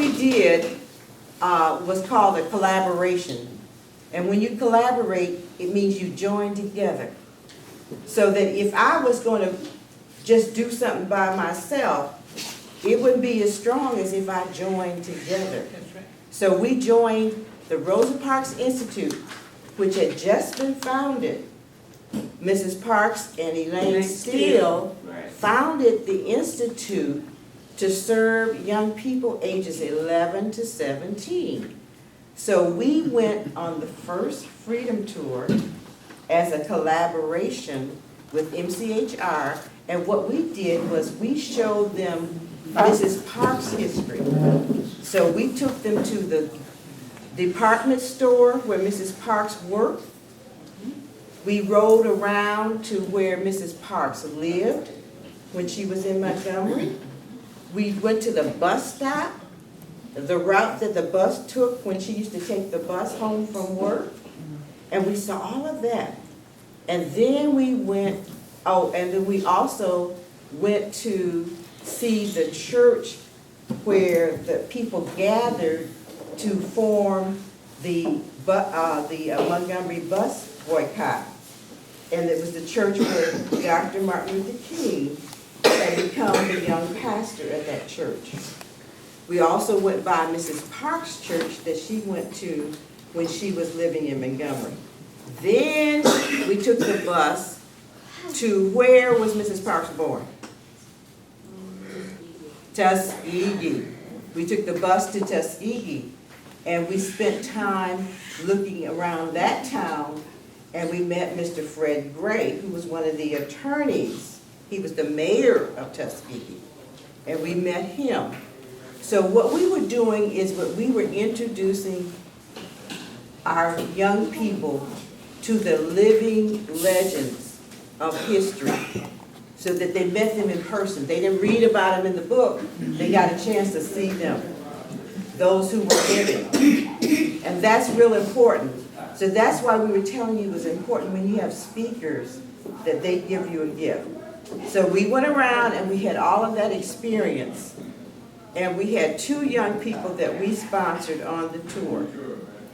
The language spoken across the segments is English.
we did was called a collaboration. And when you collaborate, it means you join together. So that if I was going to just do something by myself, it wouldn't be as strong as if I joined together. So we joined the Rosa Parks Institute, which had just been founded. Mrs. Parks and Elaine Steele founded the Institute to serve young people ages 11 to 17. So we went on the first Freedom Tour as a collaboration with MCHR, and what we did was we showed them Mrs. Parks' history. So we took them to the department store where Mrs. Parks worked. We rode around to where Mrs. Parks lived when she was in Montgomery. We went to the bus stop, the route that the bus took when she used to take the bus home from work. And we saw all of that. And then we went, and then we also went to see the church where the people gathered to form the Montgomery bus boycott. And it was the church where Dr. Martin Luther King had become the young pastor at that church. We also went by Mrs. Parks' church that she went to when she was living in Montgomery. Then we took the bus to where was Mrs. Parks born? Tuskegee. We took the bus to Tuskegee, and we spent time looking around that town, and we met Mr. Fred Gray, who was one of the attorneys. He was the mayor of Tuskegee, and we met him. So what we were doing is we were introducing our young people to the living legends of history so that they met them in person. They didn't read about them in the book. They got a chance to see them, those who were living. And that's real important. So that's why we were telling you it was important when you have speakers that they give you a gift. So we went around and we had all of that experience. And we had 2 young people that we sponsored on the tour.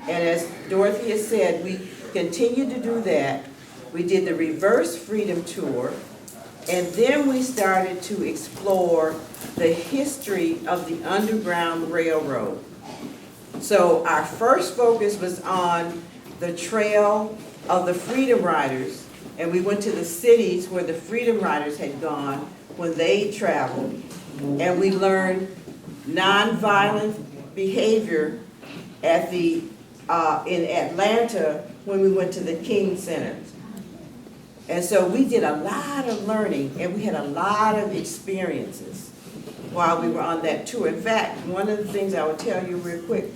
And as Dorothy has said, we continued to do that. We did the Reverse Freedom Tour, and then we started to explore the history of the Underground Railroad. So our first focus was on the trail of the Freedom Riders, and we went to the cities where the Freedom Riders had gone when they traveled, and we learned nonviolent behavior at the in Atlanta when we went to the King Center. And so we did a lot of learning, and we had a lot of experiences while we were on that tour. In fact, one of the things I will tell you real quick.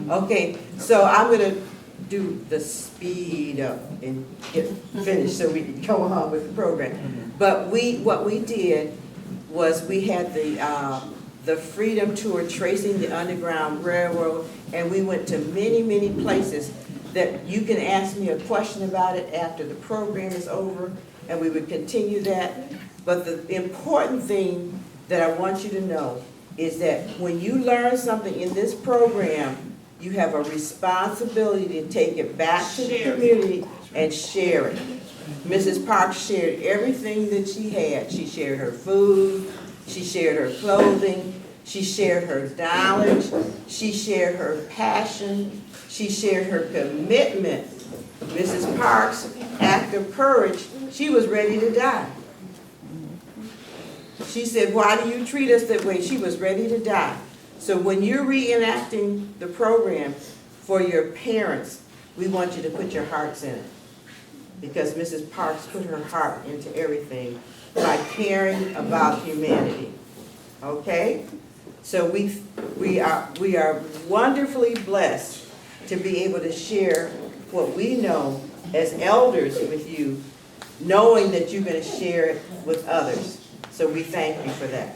Okay, so I'm going to do the speed up and get finished so we can go on with the program. But what we did was we had the Freedom Tour tracing the Underground Railroad, and we went to many, many places that you can ask me a question about it after the program is over, and we would continue that. But the important thing that I want you to know is that when you learn something in this program, you have a responsibility to take it back to the community and share it. Mrs. Parks shared everything that she had. She shared her food, she shared her clothing, she shared her knowledge, she shared her passion, she shared her commitment. Mrs. Parks' act of courage, she was ready to die. She said, "Why do you treat us that way?" She was ready to die. So when you're reenacting the program for your parents, we want you to put your hearts in it. Because Mrs. Parks put her heart into everything by caring about humanity. Okay? So we are wonderfully blessed to be able to share what we know as elders with you, knowing that you're going to share it with others. So we thank you for that.